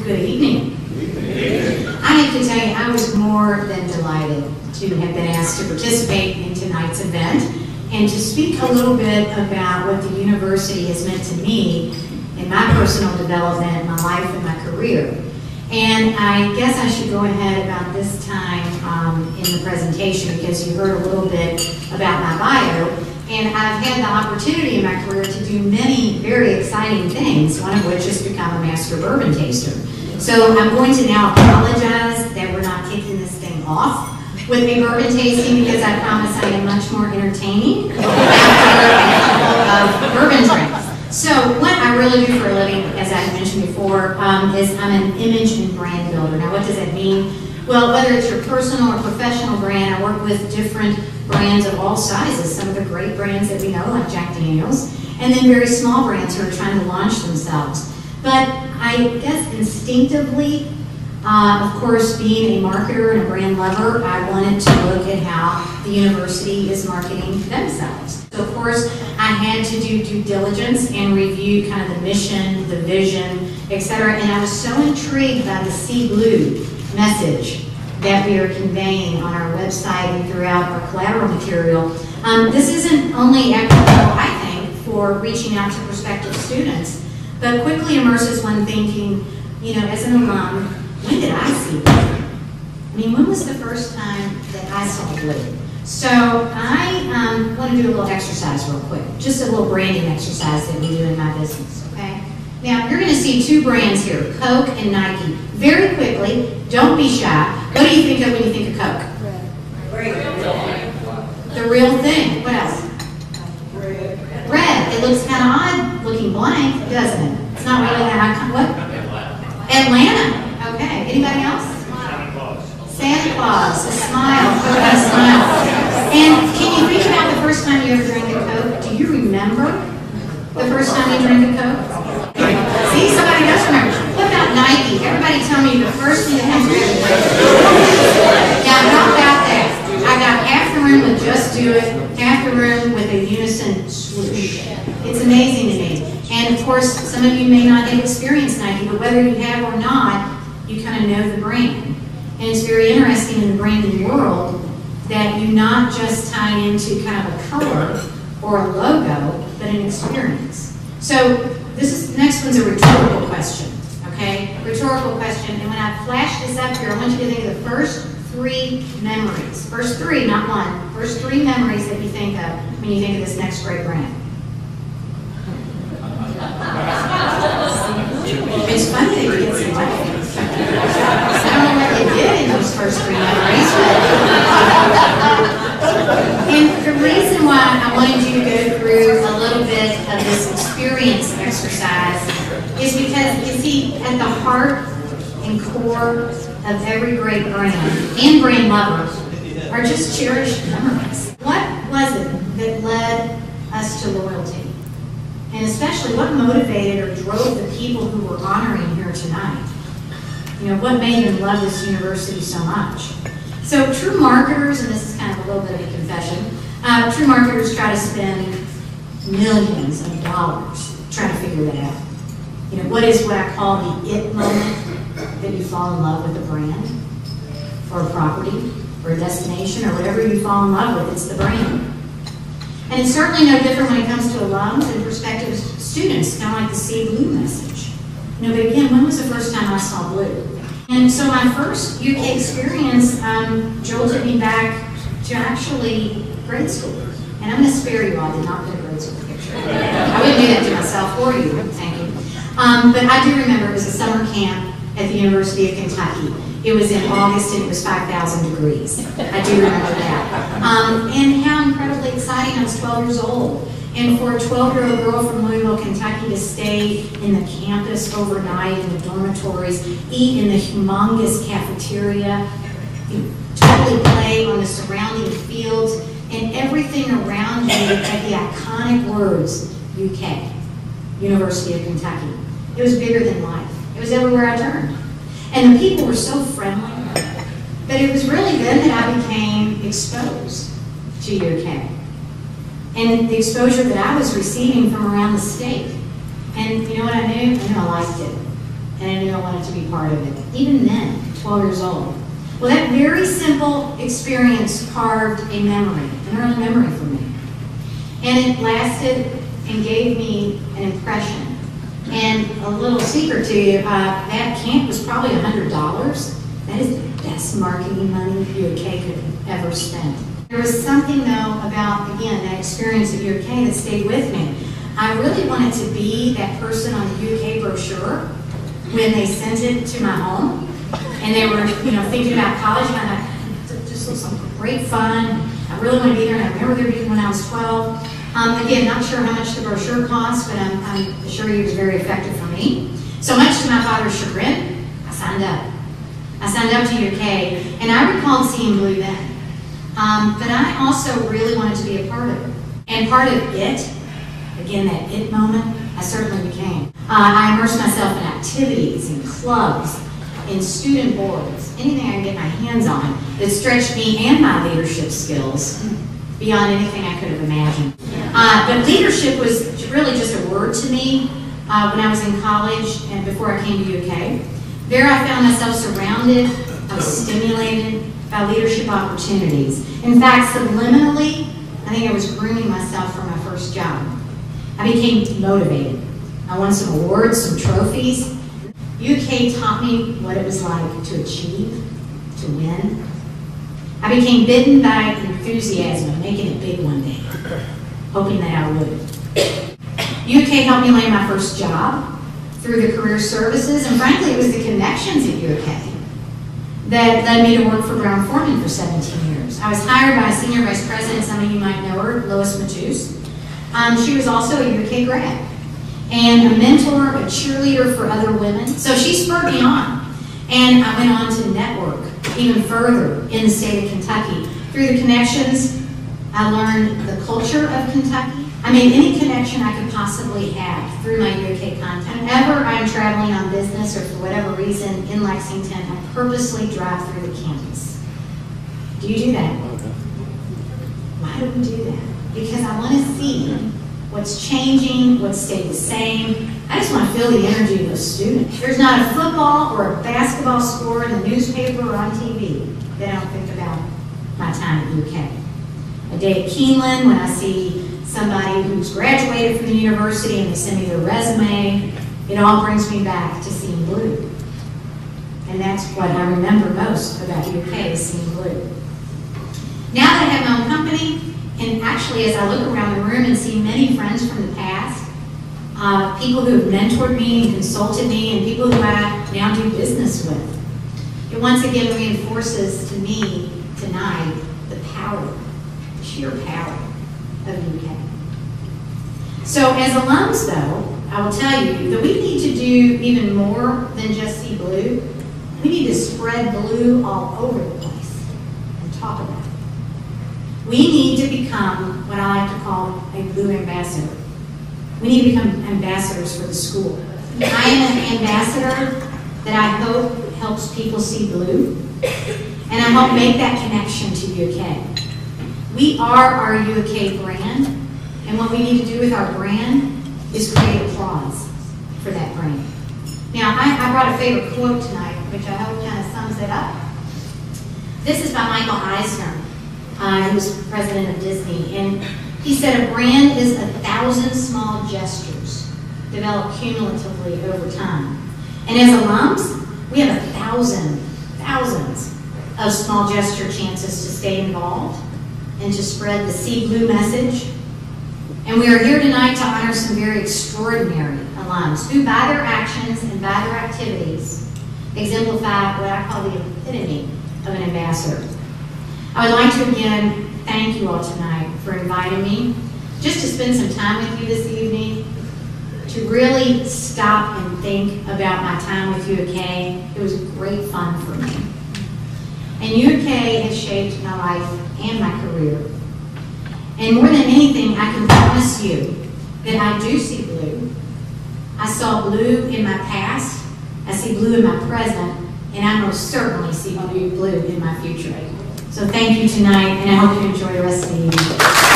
Good evening. I have to tell you, I was more than delighted to have been asked to participate in tonight's event and to speak a little bit about what the university has meant to me in my personal development, my life, and my career. And I guess I should go ahead about this time in the presentation because you heard a little bit about my bio. And I've had the opportunity in my career to do many very exciting things, one of which is become a master bourbon taster. So I'm going to now apologize that we're not kicking this thing off with a bourbon tasting because I promise I am much more entertaining after a couple of bourbon drinks. So what I really do for a living, as I mentioned before, is I'm an image and brand builder. Now what does that mean? Well, whether it's your personal or professional brand, I work with different brands of all sizes, some of the great brands that we know, like Jack Daniels, and then very small brands who are trying to launch themselves. But I guess instinctively, of course, being a marketer and a brand lover, I wanted to look at how the university is marketing themselves. So of course, I had to do due diligence and review kind of the mission, the vision, etc. And I was so intrigued by the Sea Blue message that we are conveying on our website and throughout our collateral material. This isn't only applicable, I think, for reaching out to prospective students, but quickly immerses one thinking, you know, as an alum, when did I see blue? I mean, when was the first time that I saw blue? So I want to do a little exercise real quick, just a little branding exercise that we do in my business, okay? Now, you're going to see two brands here, Coke and Nike. Very quickly, don't be shy. What do you think of when you think of Coke? Red. The real thing. What else? Red. It looks kind of odd looking blank, doesn't it? It's not really that iconic. What? Atlanta. Okay. Anybody else? Santa Claus. A smile. A smile. And can you think about the first time you ever drank a Coke? Do you remember the first time you drank a Coke? See, somebody does remember. What about Nike? Everybody tell me the first thing that comes to your mind. Now, how about that? I got half the room with Just Do It, half the room with a unison swoosh. It's amazing to me. And of course, some of you may not have experienced Nike, but whether you have or not, you kind of know the brand. And it's very interesting in the branding world that you not just tie into kind of a color or a logo, but an experience. So this next one's a rhetorical question, okay? Rhetorical question, and when I flash this up here, I want you to think of the first three memories. First three, not one. First three memories that you think of when you think of this next great brand. It's funny that you get some laughs. I don't know what you did in those first three memories, and the reason why I wanted you to go through a little bit of this experience exercise is because, you see, at the heart and core of every great brand and brand lovers are just cherished memories. What was it that led us to loyalty? And especially what motivated or drove the people who we're honoring here tonight? You know, what made them love this university so much? So true marketers, and this is kind of a little bit of a confession, true marketers try to spend millions of dollars trying to figure that out. You know, what is what I call the it moment that you fall in love with a brand or a property or a destination or whatever you fall in love with, it's the brand. And it's certainly no different when it comes to alums and prospective students, kind of like the Sea Blue message. You know, but again, when was the first time I saw blue? And so my first UK experience jolted me back to actually grade school. And I'm going to spare you all, I did not put a grade school picture. I wouldn't do that to myself or you, thank you. But I do remember it was a summer camp at the University of Kentucky. It was in August and it was 5,000 degrees. I do remember that. And how incredibly exciting, I was 12 years old. And for a 12-year-old girl from Louisville, Kentucky to stay in the campus overnight in the dormitories, eat in the humongous cafeteria, totally play on the surrounding fields, and everything around you had the iconic words, UK, University of Kentucky. It was bigger than life. It was everywhere I turned. And the people were so friendly. But it was really then that I became exposed to UK. And the exposure that I was receiving from around the state. And you know what I knew? I knew I liked it. and I knew I wanted to be part of it. Even then, 12 years old. Well, that very simple experience carved a memory, an early memory for me. And it lasted and gave me an impression. And a little secret to you, that camp was probably $100. That is the best marketing money UK could have ever spent. There was something, though, about, again, that experience at UK that stayed with me. I really wanted to be that person on the UK brochure when they sent it to my home, and they were, thinking about college, and I thought, it just looks like great fun. I really want to be there, and I remember there being when I was 12. Again, not sure how much the brochure cost, but I'm sure it was very effective for me. So much to my father's chagrin, I signed up. I signed up to UK, and I recalled seeing blue then. But I also really wanted to be a part of it. And part of it, again, that it moment, I certainly became. I immersed myself in activities, in clubs, in student boards, anything I could get my hands on that stretched me and my leadership skills beyond anything I could have imagined. But leadership was really just a word to me when I was in college and before I came to UK. There I found myself surrounded, I was stimulated by leadership opportunities. In fact, subliminally, I think I was grooming myself for my first job. I became motivated. I won some awards, some trophies. UK taught me what it was like to achieve, to win. I became bitten by enthusiasm of making it big one day, hoping that I would. UK helped me land my first job through the career services, and frankly, it was the connections at UK that led me to work for Brown Forman for 17 years. I was hired by a senior vice president, some of you might know her, Lois Matus. She was also a UK grad, and a mentor, a cheerleader for other women. So she spurred me on, and I went on to network even further in the state of Kentucky. Through the connections, I learned the culture of Kentucky. I made any connection I could possibly have through my UK contact. Whenever I'm traveling on business or for whatever reason in Lexington, I purposely drive through the campus. Do you do that? Why do we do that? Because I want to see what's changing, what's stayed the same. I just want to feel the energy of those students. There's not a football or a basketball score in the newspaper or on TV that I don't think about my time at UK. A day at Keeneland when I see somebody who's graduated from the university and they send me their resume, it all brings me back to seeing blue. And that's what I remember most about UK is seeing blue. Now that I have my own company, and actually as I look around the room and see many friends from the past, people who have mentored me and consulted me, and people who I now do business with, it once again reinforces to me tonight the power, the sheer power of UK. So as alums though, I will tell you that we need to do even more than just see blue. We need to spread blue all over the place and talk about it. We need to become what I like to call a blue ambassador. We need to become ambassadors for the school. I am an ambassador that I hope helps people see blue, and I help make that connection to UK. We are our UK brand, and what we need to do with our brand is create applause for that brand. Now, I brought a favorite quote tonight, which I hope kind of sums it up. This is by Michael Eisner, who was president of Disney, and he said, a brand is 1,000 small gestures developed cumulatively over time. And as alums, we have thousands of small gesture chances to stay involved and to spread the See Blue message. And we are here tonight to honor some very extraordinary alums who, by their actions and by their activities, exemplify what I call the epitome of an ambassador. I would like to again thank you all tonight for inviting me just to spend some time with you this evening, to really stop and think about my time with UK. It was great fun for me. And UK has shaped my life and my career. And more than anything, I can promise you that I do see blue. I saw blue in my past, I see blue in my present, and I most certainly see blue in my future. So thank you tonight, and I hope you enjoy the rest of the evening.